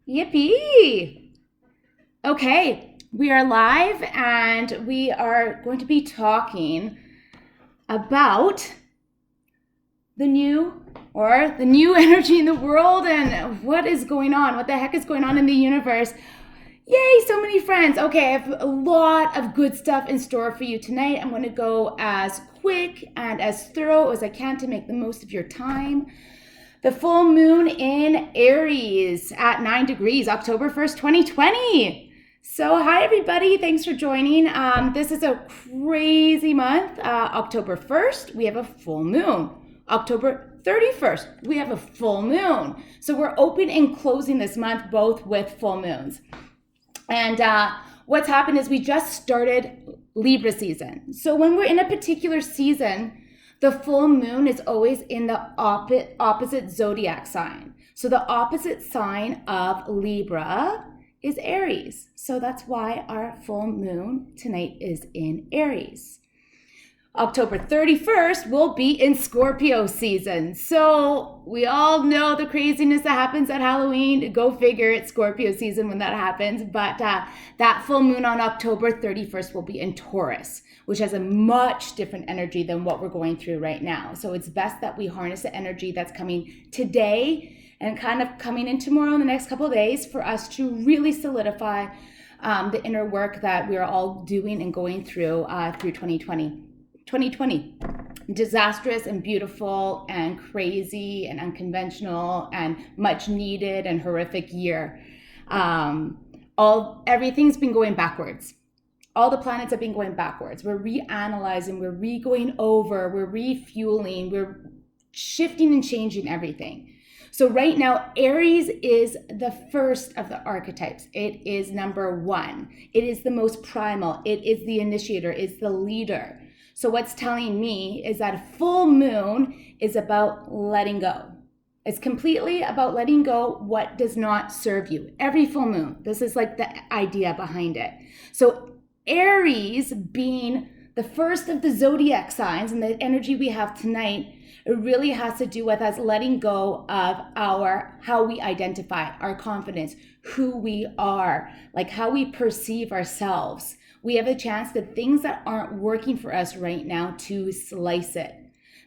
Yippee! Okay, we are live and we are going to be talking about the new energy in the world and what is going on, what the heck is going on in the universe. Yay, so many friends. Okay, I have a lot of good stuff in store for you tonight. I'm going to go as quick and as thorough as I can to make the most of your time. The full moon in Aries at 9 degrees, October 1st, 2020. So hi, everybody. Thanks for joining. This is a crazy month. October 1st, we have a full moon. October 31st, we have a full moon. So we're open and closing this month, both with full moons. And what's happened is we just started Libra season. So when we're in a particular season, the full moon is always in the opposite zodiac sign. So the opposite sign of Libra is Aries. So that's why our full moon tonight is in Aries. October 31st will be in Scorpio season. So we all know the craziness that happens at Halloween. Go figure, it's Scorpio season when that happens. But that full moon on October 31st will be in Taurus, which has a much different energy than what we're going through right now. So it's best that we harness the energy that's coming today and kind of coming in tomorrow in the next couple of days for us to really solidify the inner work that we're all doing and going through 2020. 2020, disastrous and beautiful and crazy and unconventional and much needed and horrific year. Everything's been going backwards. All the planets have been going backwards. We're reanalyzing, we're re-going over, we're refueling, we're shifting and changing everything. So right now, Aries is the first of the archetypes. It is number one. It is the most primal. It is the initiator. It's the leader. So what's telling me is that a full moon is about letting go. It's completely about letting go what does not serve you. Every full moon. This is like the idea behind it. So Aries being the first of the zodiac signs and the energy we have tonight, it really has to do with us letting go of how we identify, our confidence, who we are, like how we perceive ourselves. We have a chance that things that aren't working for us right now to slice it.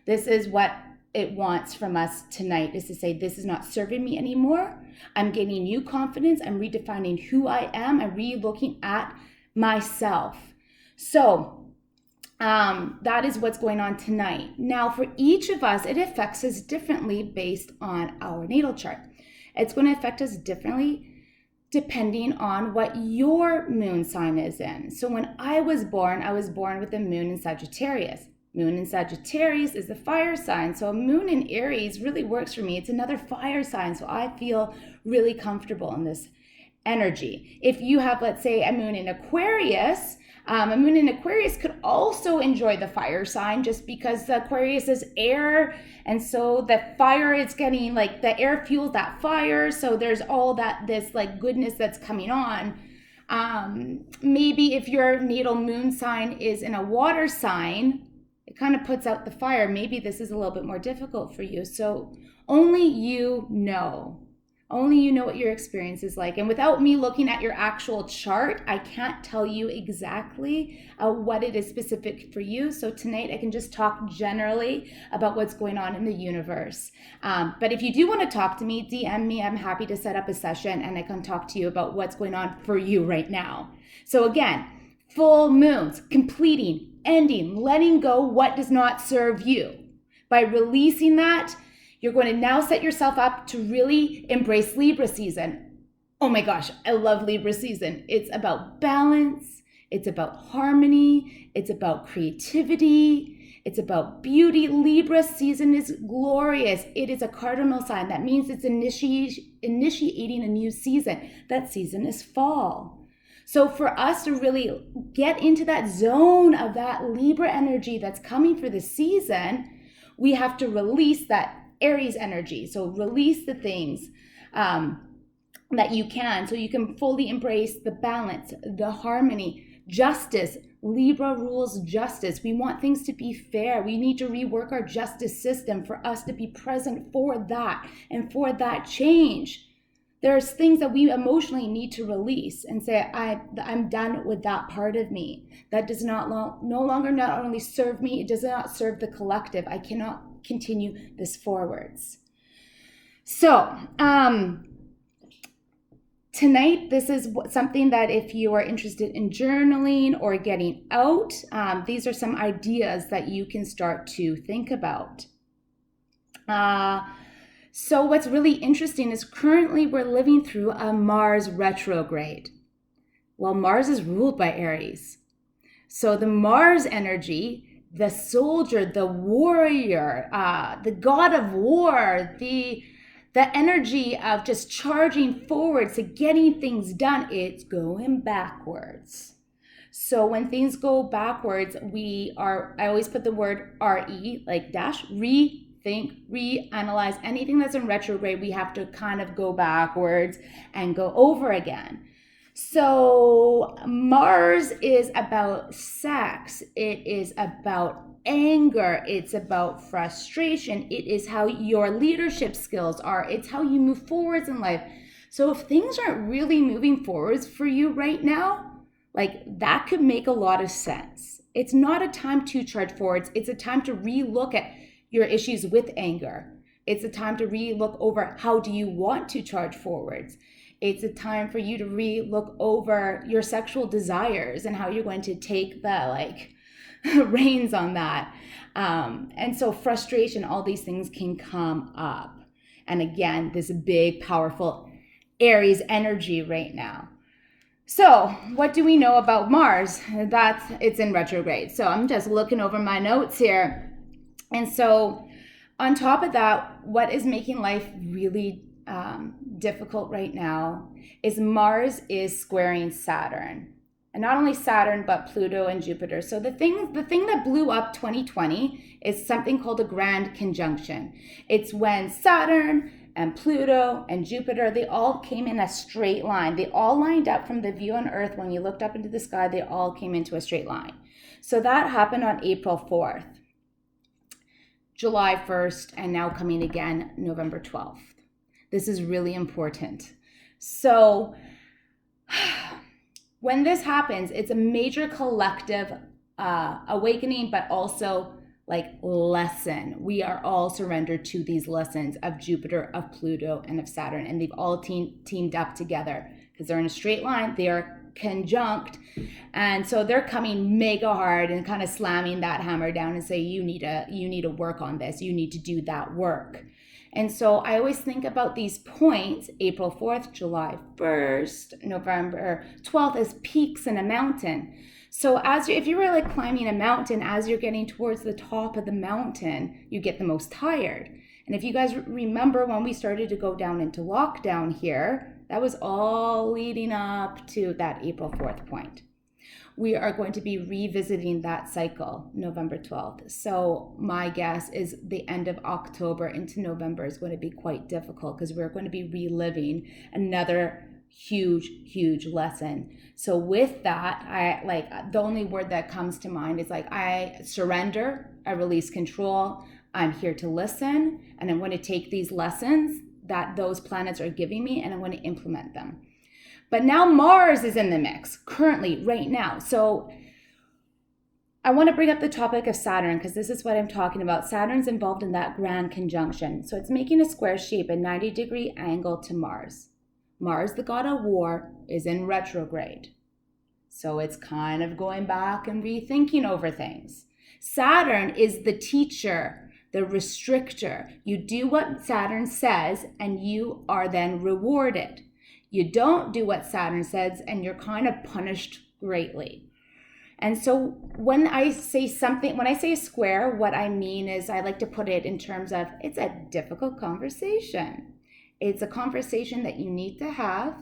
This is what it wants from us tonight, is to say, this is not serving me anymore. I'm gaining new confidence. I'm redefining who I am. I'm re-looking at myself. So that is what's going on tonight. Now, for each of us, it affects us differently based on our natal chart. It's going to affect us differently depending on what your moon sign is in. So when I was born with the moon in Sagittarius. Moon in Sagittarius is the fire sign. So a moon in Aries really works for me. It's another fire sign. So I feel really comfortable in this energy. If you have, let's say, a moon in Aquarius, could also enjoy the fire sign just because the Aquarius is air. And so the fire is getting, like, the air fuels that fire. So there's all this like goodness that's coming on. Maybe if your natal moon sign is in a water sign, it kind of puts out the fire. Maybe this is a little bit more difficult for you. So only you know. Only you know what your experience is like. And without me looking at your actual chart, I can't tell you exactly what it is specific for you. So tonight I can just talk generally about what's going on in the universe. But if you do want to talk to me, DM me. I'm happy to set up a session and I can talk to you about what's going on for you right now. So again, full moons, completing, ending, letting go what does not serve you. By releasing that, you're going to now set yourself up to really embrace Libra season. Oh my gosh, I love Libra season. It's about balance. It's about harmony. It's about creativity. It's about beauty. Libra season is glorious. It is a cardinal sign. That means it's initiating a new season. That season is fall. So for us to really get into that zone of that Libra energy that's coming for the season, we have to release that Aries energy. So release the things that you can, so you can fully embrace the balance, the harmony, justice. Libra rules justice. We want things to be fair. We need to rework our justice system for us to be present for that and for that change. There's things that we emotionally need to release and say, I'm done with that part of me. That does no longer not only serve me, it does not serve the collective. I cannot continue this forwards. So, tonight, this is something that if you are interested in journaling or getting out, these are some ideas that you can start to think about. So what's really interesting is currently we're living through a Mars retrograde. Well, Mars is ruled by Aries. So the Mars energy, the soldier, the warrior, the god of war, the energy of just charging forward to getting things done, it's going backwards. So when things go backwards, I always put the word RE, like dash, rethink, reanalyze. Anything that's in retrograde, we have to kind of go backwards and go over again. So Mars is about sex. It is about anger. It's about frustration. It is how your leadership skills are. It's how you move forwards in life. So if things aren't really moving forwards for you right now, like that could make a lot of sense. It's not a time to charge forwards. It's a time to relook at your issues with anger. It's a time to relook over how do you want to charge forwards. It's a time for you to relook over your sexual desires and how you're going to take the reins on that. And so frustration, all these things can come up. And again, this big, powerful Aries energy right now. So what do we know about Mars? It's in retrograde. So I'm just looking over my notes here. And so on top of that, what is making life really difficult right now is Mars is squaring Saturn. And not only Saturn, but Pluto and Jupiter. So the thing that blew up 2020 is something called a grand conjunction. It's when Saturn and Pluto and Jupiter, they all came in a straight line. They all lined up from the view on Earth. When you looked up into the sky, they all came into a straight line. So that happened on April 4th, July 1st, and now coming again November 12th. This is really important. So when this happens, it's a major collective awakening, but also lesson. We are all surrendered to these lessons of Jupiter, of Pluto, and of Saturn, and they've all teamed up together because they're in a straight line. They are conjunct, and so they're coming mega hard and kind of slamming that hammer down and say, you need to work on this. You need to do that work. And so I always think about these points, April 4th, July 1st, November 12th, as peaks in a mountain. So if you were climbing a mountain, as you're getting towards the top of the mountain, you get the most tired. And if you guys remember when we started to go down into lockdown here, that was all leading up to that April 4th point. We are going to be revisiting that cycle November 12th. So my guess is the end of October into November is going to be quite difficult because we're going to be reliving another huge lesson. So with that, the only word that comes to mind is I surrender, I release control, I'm here to listen, and I'm going to take these lessons that those planets are giving me and I'm going to implement them. But now Mars is in the mix currently right now. So I want to bring up the topic of Saturn because this is what I'm talking about. Saturn's involved in that grand conjunction. So it's making a square shape, a 90-degree angle to Mars. Mars, the god of war, is in retrograde. So it's kind of going back and rethinking over things. Saturn is the teacher, the restrictor. You do what Saturn says and you are then rewarded. You don't do what Saturn says and you're kind of punished greatly. And so when I say a square, what I mean is I like to put it in terms of it's a difficult conversation. It's a conversation that you need to have,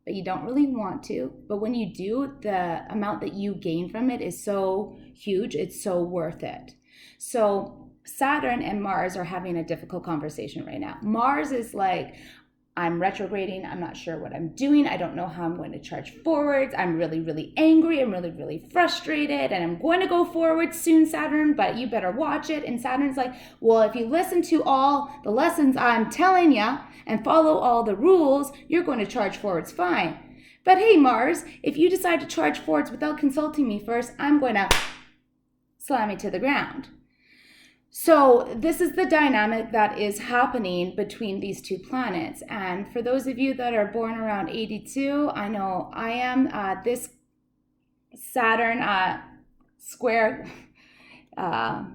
but you don't really want to. But when you do, the amount that you gain from it is so huge, it's so worth it. So Saturn and Mars are having a difficult conversation right now. Mars is I'm retrograding. I'm not sure what I'm doing. I don't know how I'm going to charge forwards. I'm really, really angry. I'm really, really frustrated. And I'm going to go forward soon, Saturn, but you better watch it. And Saturn's like, well, if you listen to all the lessons I'm telling you and follow all the rules, you're going to charge forwards fine. But hey, Mars, if you decide to charge forwards without consulting me first, I'm going to slam you to the ground. So this is the dynamic that is happening between these two planets. And for those of you that are born around 82, I know I am, this Saturn square, the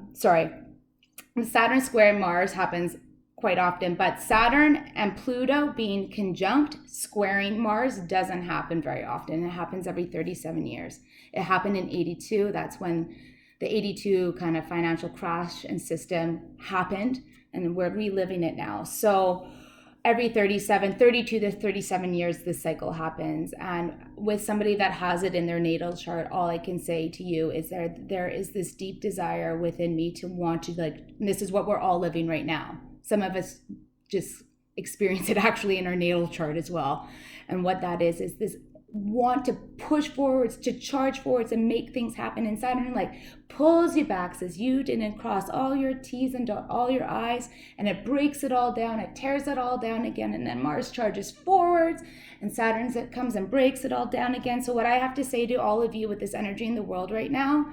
Saturn square Mars happens quite often, but Saturn and Pluto being conjunct, squaring Mars, doesn't happen very often. It happens every 37 years. It happened in 82. That's when the 82 kind of financial crash and system happened, and we're reliving it now. So every 32 to 37 years, this cycle happens. And with somebody that has it in their natal chart, all I can say to you is there is this deep desire within me to want to, like, this is what we're all living right now. Some of us just experience it actually in our natal chart as well. And what that is this want to push forwards, to charge forwards and make things happen. And Saturn like pulls you back, says you didn't cross all your T's and dot all your I's, and it breaks it all down, it tears it all down again. And then Mars charges forwards and Saturn comes and breaks it all down again. So what I have to say to all of you with this energy in the world right now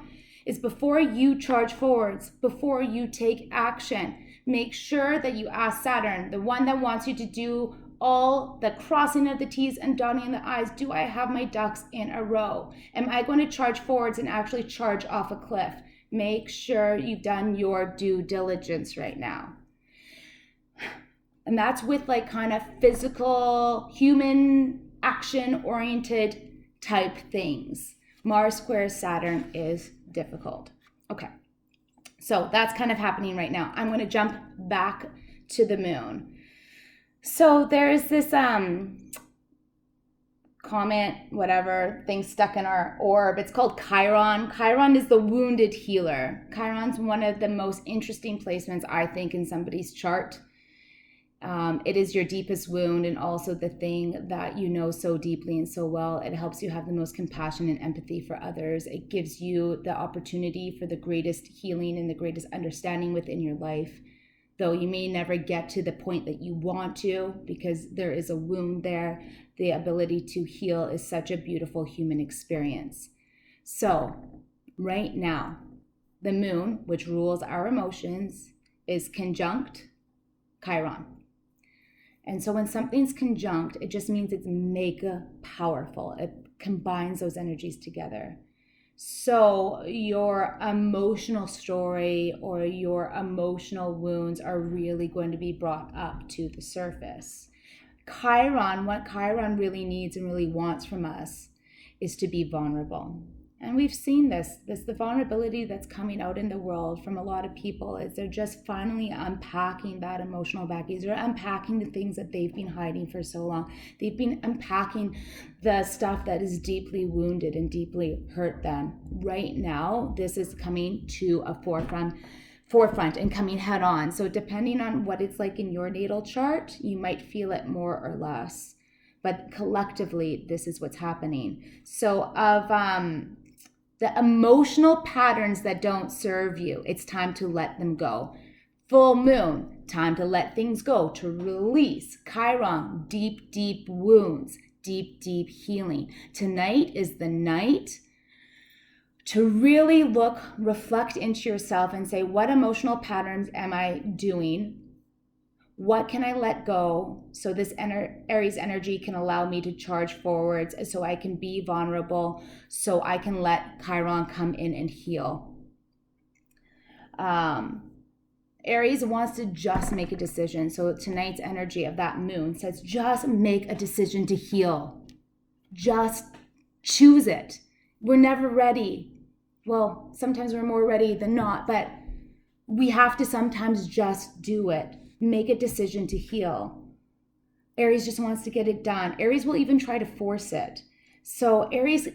is, before you charge forwards, before you take action, make sure that you ask Saturn, the one that wants you to do all the crossing of the T's and dotting the I's, do I have my ducks in a row? Am I going to charge forwards and actually charge off a cliff? Make sure you've done your due diligence right now. And that's with like kind of physical, human, action-oriented type things. Mars square Saturn is difficult. Okay, so that's kind of happening right now. I'm going to jump back to the moon. So there's this comet, whatever, thing stuck in our orb. It's called Chiron. Chiron is the wounded healer. Chiron's one of the most interesting placements, I think, in somebody's chart. It is your deepest wound, and also the thing that you know so deeply and so well. It helps you have the most compassion and empathy for others. It gives you the opportunity for the greatest healing and the greatest understanding within your life. Though you may never get to the point that you want to, because there is a wound there, the ability to heal is such a beautiful human experience. So right now, the moon, which rules our emotions, is conjunct Chiron. And so when something's conjunct, it just means it's mega powerful. It combines those energies together. So your emotional story or your emotional wounds are really going to be brought up to the surface. Chiron, what Chiron really needs and really wants from us is to be vulnerable. And we've seen this, the vulnerability that's coming out in the world from a lot of people is they're just finally unpacking that emotional baggage. They're unpacking the things that they've been hiding for so long. They've been unpacking the stuff that is deeply wounded and deeply hurt them. Right now, this is coming to a forefront and coming head on. So depending on what it's like in your natal chart, you might feel it more or less. But collectively, this is what's happening. So of the emotional patterns that don't serve you, it's time to let them go. Full moon, time to let things go, to release. Chiron, deep, deep wounds, deep, deep healing. Tonight is the night to really look, reflect into yourself and say, what emotional patterns am I doing? What can I let go so this Aries energy can allow me to charge forwards, so I can be vulnerable, so I can let Chiron come in and heal. Aries wants to just make a decision. So tonight's energy of that moon says, just make a decision to heal. Just choose it. We're never ready. Well, sometimes we're more ready than not, but we have to sometimes just do it. Make a decision to heal. Aries just wants to get it done. Aries will even try to force it. So Aries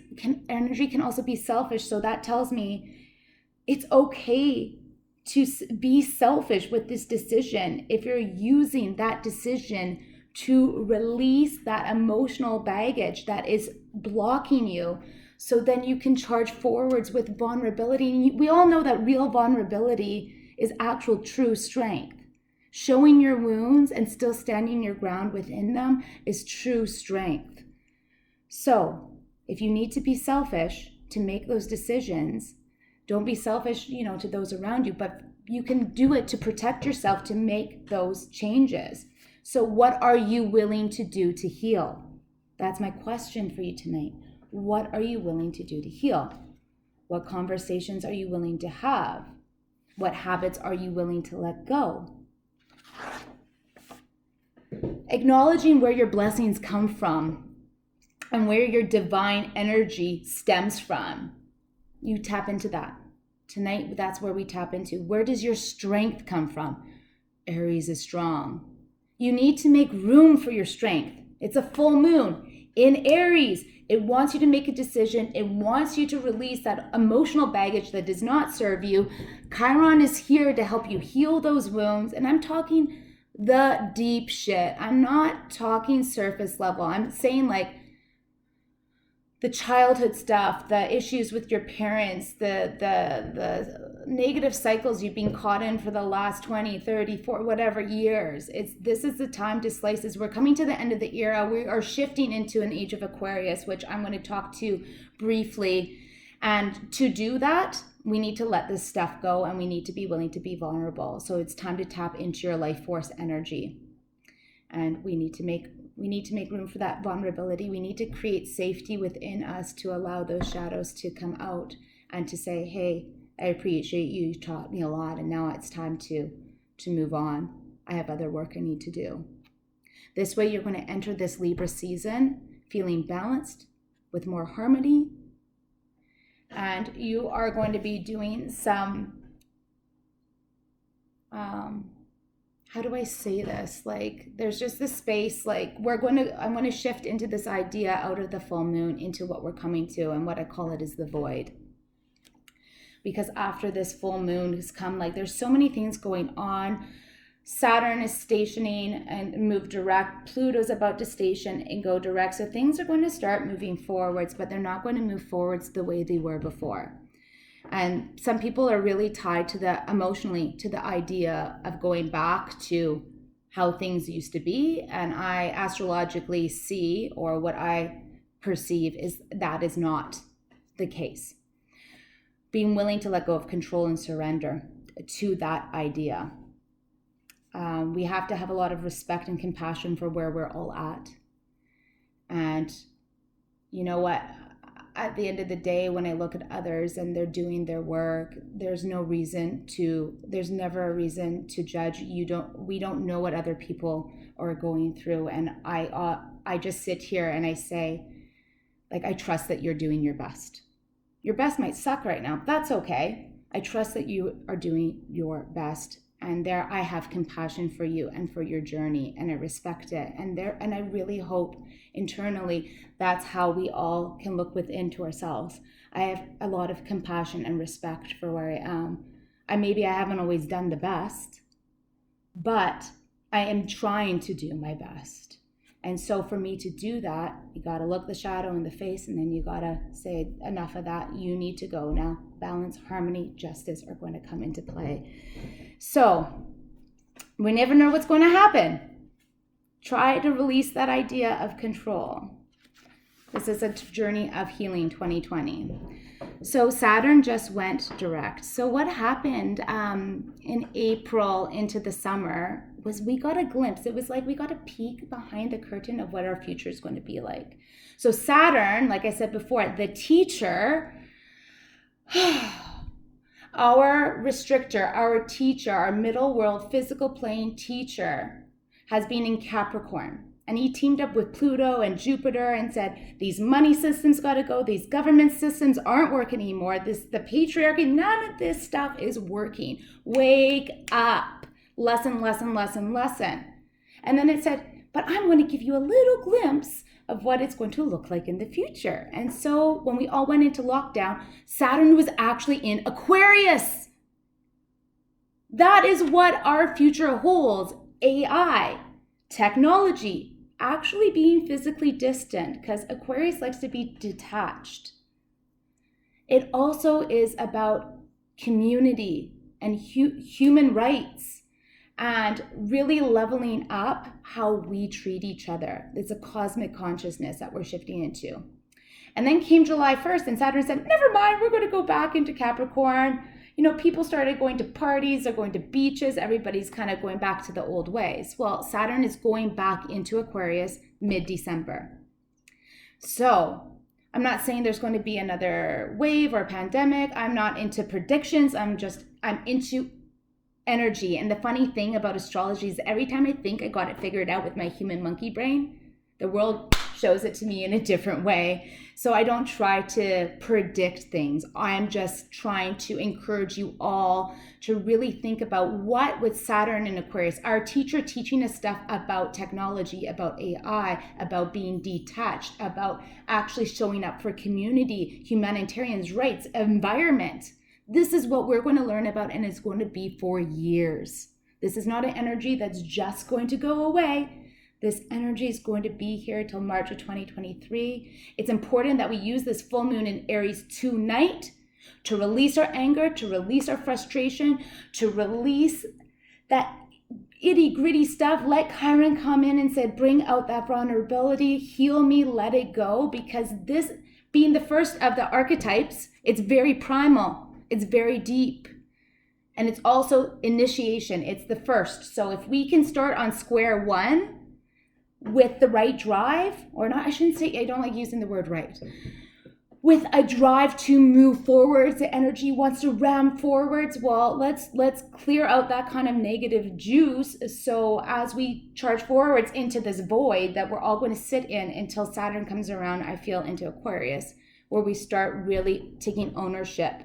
energy can also be selfish. So that tells me it's okay to be selfish with this decision if you're using that decision to release that emotional baggage that is blocking you, so then you can charge forwards with vulnerability. And we all know that real vulnerability is actual true strength. Showing your wounds and still standing your ground within them is true strength. So if you need to be selfish to make those decisions, don't be selfish, to those around you, but you can do it to protect yourself, to make those changes. So what are you willing to do to heal? That's my question for you tonight. What are you willing to do to heal? What conversations are you willing to have? What habits are you willing to let go? Acknowledging where your blessings come from and where your divine energy stems from. You tap into that. Tonight, that's where we tap into. Where does your strength come from? Aries is strong. You need to make room for your strength. It's a full moon in Aries. It wants you to make a decision. It wants you to release that emotional baggage that does not serve you. Chiron is here to help you heal those wounds. And I'm talking the deep shit. I'm not talking surface level. I'm saying like the childhood stuff, the issues with your parents, the negative cycles you've been caught in for the last 20, 30, 40, whatever years. This is the time to slice this. We're coming to the end of the era. We are shifting into an age of Aquarius, which I'm going to talk to briefly. And to do that, we need to let this stuff go, and we need to be willing to be vulnerable. So it's time to tap into your life force energy. And we need to make room for that vulnerability. We need to create safety within us to allow those shadows to come out and to say, hey, I appreciate you. You taught me a lot, and now it's time to move on. I have other work I need to do. This way, you're going to enter this Libra season feeling balanced, with more harmony, and you are going to be doing some, how do I say this? Like, there's just this space, like I'm going to shift into this idea out of the full moon into what we're coming to, and what I call it is the void. Because after this full moon has come, like there's so many things going on. Saturn is stationing and move direct. Pluto's about to station and go direct. So things are going to start moving forwards, but they're not going to move forwards the way they were before. And some people are really tied to emotionally to the idea of going back to how things used to be. And I astrologically see, or what I perceive, is that is not the case. Being willing to let go of control and surrender to that idea. We have to have a lot of respect and compassion for where we're all at. And you know what? At the end of the day, when I look at others and they're doing their work, there's never a reason to judge. We don't know what other people are going through. And I just sit here and I say, like, I trust that you're doing your best. Your best might suck right now. That's okay. I trust that you are doing your best. And there, I have compassion for you and for your journey, and I respect it. And I really hope internally that's how we all can look within to ourselves. I have a lot of compassion and respect for where I am. Maybe I haven't always done the best, but I am trying to do my best. And so for me to do that, you got to look the shadow in the face, and then you got to say, enough of that. You need to go now. Balance, harmony, justice are going to come into play. So we never know what's going to happen. Try to release that idea of control. This is a journey of healing 2020. So Saturn just went direct. So what happened in April into the summer was we got a glimpse. It was like we got a peek behind the curtain of what our future is going to be like. So Saturn, like I said before, the teacher, our restrictor, our teacher, our middle world physical plane teacher has been in Capricorn. And he teamed up with Pluto and Jupiter and said, these money systems got to go. These government systems aren't working anymore. The patriarchy, none of this stuff is working. Wake up. Lesson, lesson, lesson, lesson. And then it said, but I'm going to give you a little glimpse of what it's going to look like in the future. And so when we all went into lockdown, Saturn was actually in Aquarius. That is what our future holds. AI. Technology, actually being physically distant, because Aquarius likes to be detached. It also is about community and human rights and really leveling up how we treat each other. It's a cosmic consciousness that we're shifting into. And then came July 1st and Saturn said, never mind, we're going to go back into Capricorn. People started going to parties, they're going to beaches, everybody's kind of going back to the old ways. Well, Saturn is going back into Aquarius mid-December. So I'm not saying there's going to be another wave or pandemic. I'm not into predictions. I'm into energy. And the funny thing about astrology is every time I think I got it figured out with my human monkey brain, the world shows it to me in a different way. So I don't try to predict things. I'm just trying to encourage you all to really think about what with Saturn and Aquarius, our teacher teaching us stuff about technology, about AI, about being detached, about actually showing up for community, humanitarians' rights, environment. This is what we're going to learn about, and it's going to be for years. This is not an energy that's just going to go away. This energy is going to be here till March of 2023. It's important that we use this full moon in Aries tonight to release our anger, to release our frustration, to release that itty gritty stuff. Let Chiron come in and say, bring out that vulnerability, heal me, let it go. Because this being the first of the archetypes, it's very primal, it's very deep. And it's also initiation, it's the first. So if we can start on square one, with the right drive, or not, I shouldn't say, I don't like using the word right. With a drive to move forwards, the energy wants to ram forwards. Well, let's clear out that kind of negative juice. So as we charge forwards into this void that we're all going to sit in until Saturn comes around, I feel, into Aquarius, where we start really taking ownership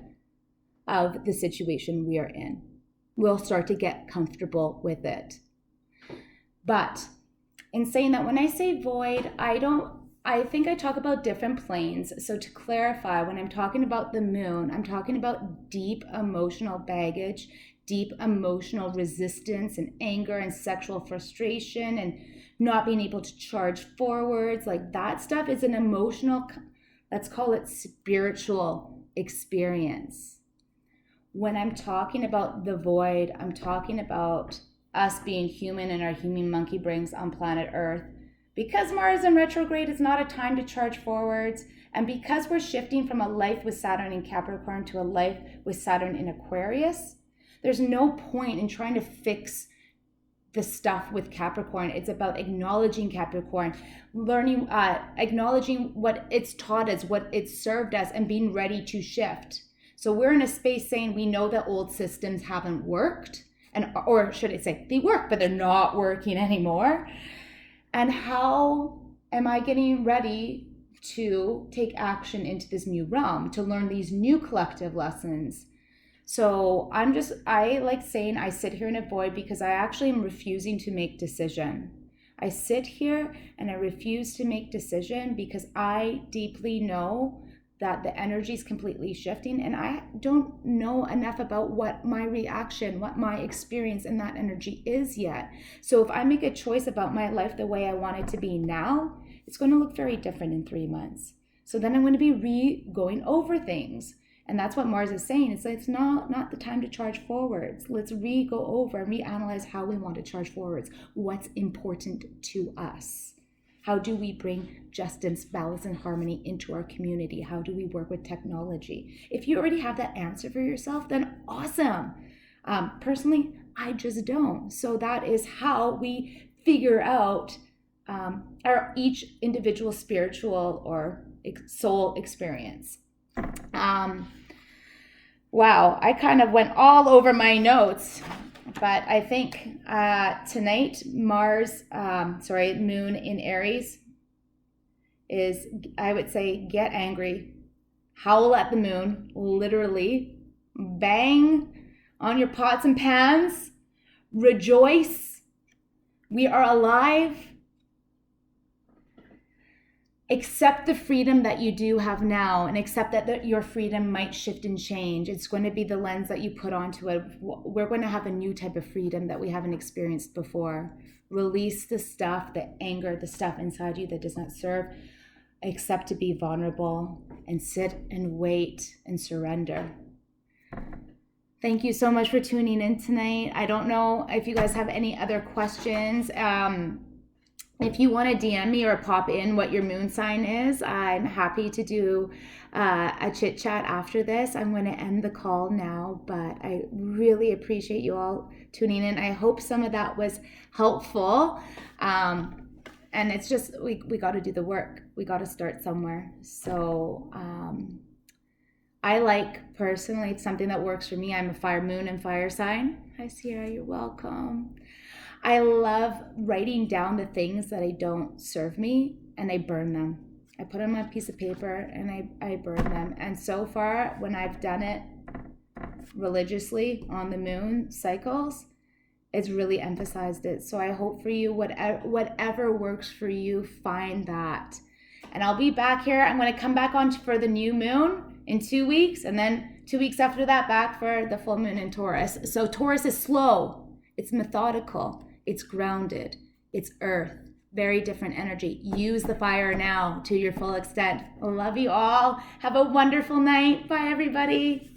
of the situation we are in. We'll start to get comfortable with it. But in saying that, when I say void, I think I talk about different planes. So to clarify, when I'm talking about the moon, I'm talking about deep emotional baggage, deep emotional resistance and anger and sexual frustration and not being able to charge forwards. Like that stuff is an emotional, let's call it spiritual experience. When I'm talking about the void, I'm talking about us being human and our human monkey brains on planet Earth. Because Mars in retrograde is not a time to charge forwards, and because we're shifting from a life with Saturn in Capricorn to a life with Saturn in Aquarius, there's no point in trying to fix the stuff with Capricorn. It's about acknowledging Capricorn, learning, acknowledging what it's taught us, what it's served us, and being ready to shift. So we're in a space saying we know that old systems haven't worked, or should I say, they work, but they're not working anymore. And how am I getting ready to take action into this new realm, to learn these new collective lessons? So I like saying I sit here in a void because I actually am refusing to make decision. I sit here and I refuse to make decision because I deeply know that the energy is completely shifting, and I don't know enough about what my reaction, what my experience in that energy is yet. So if I make a choice about my life the way I want it to be now, it's going to look very different in 3 months. So then I'm going to be going over things. And that's what Mars is saying. It's not the time to charge forwards. Let's go over and reanalyze how we want to charge forwards. What's important to us? How do we bring justice, balance, and harmony into our community? How do we work with technology? If you already have that answer for yourself, then awesome. Personally, I just don't. So that is how we figure out our each individual spiritual or soul experience. Wow, I kind of went all over my notes. But I think tonight, moon in Aries is, I would say, get angry, howl at the moon, literally, bang on your pots and pans, rejoice, we are alive. accept the freedom that you do have now, and accept that your freedom might shift and change. It's going to be the lens that you put onto it. We're going to have a new type of freedom that we haven't experienced before. Release the stuff, the anger, the stuff inside you that does not serve. Accept to be vulnerable and sit and wait and surrender. Thank you so much for tuning in tonight. I don't know if you guys have any other questions. If you want to DM me or pop in what your moon sign is, I'm happy to do a chit chat after this. I'm going to end the call now, but I really appreciate you all tuning in. I hope some of that was helpful. And it's just, we got to do the work. We got to start somewhere. So I like, personally, it's something that works for me. I'm a fire moon and fire sign. Hi, Sierra, you're welcome. I love writing down the things that I don't serve me, and I burn them. I put them on a piece of paper and I burn them. And so far, when I've done it religiously on the moon cycles, it's really emphasized it. So I hope for you, whatever works for you, find that. And I'll be back here. I'm going to come back on for the new moon in 2 weeks, and then 2 weeks after that, back for the full moon in Taurus. So Taurus is slow. It's methodical. It's grounded. It's earth. Very different energy. Use the fire now to your full extent. I love you all. Have a wonderful night. Bye, everybody.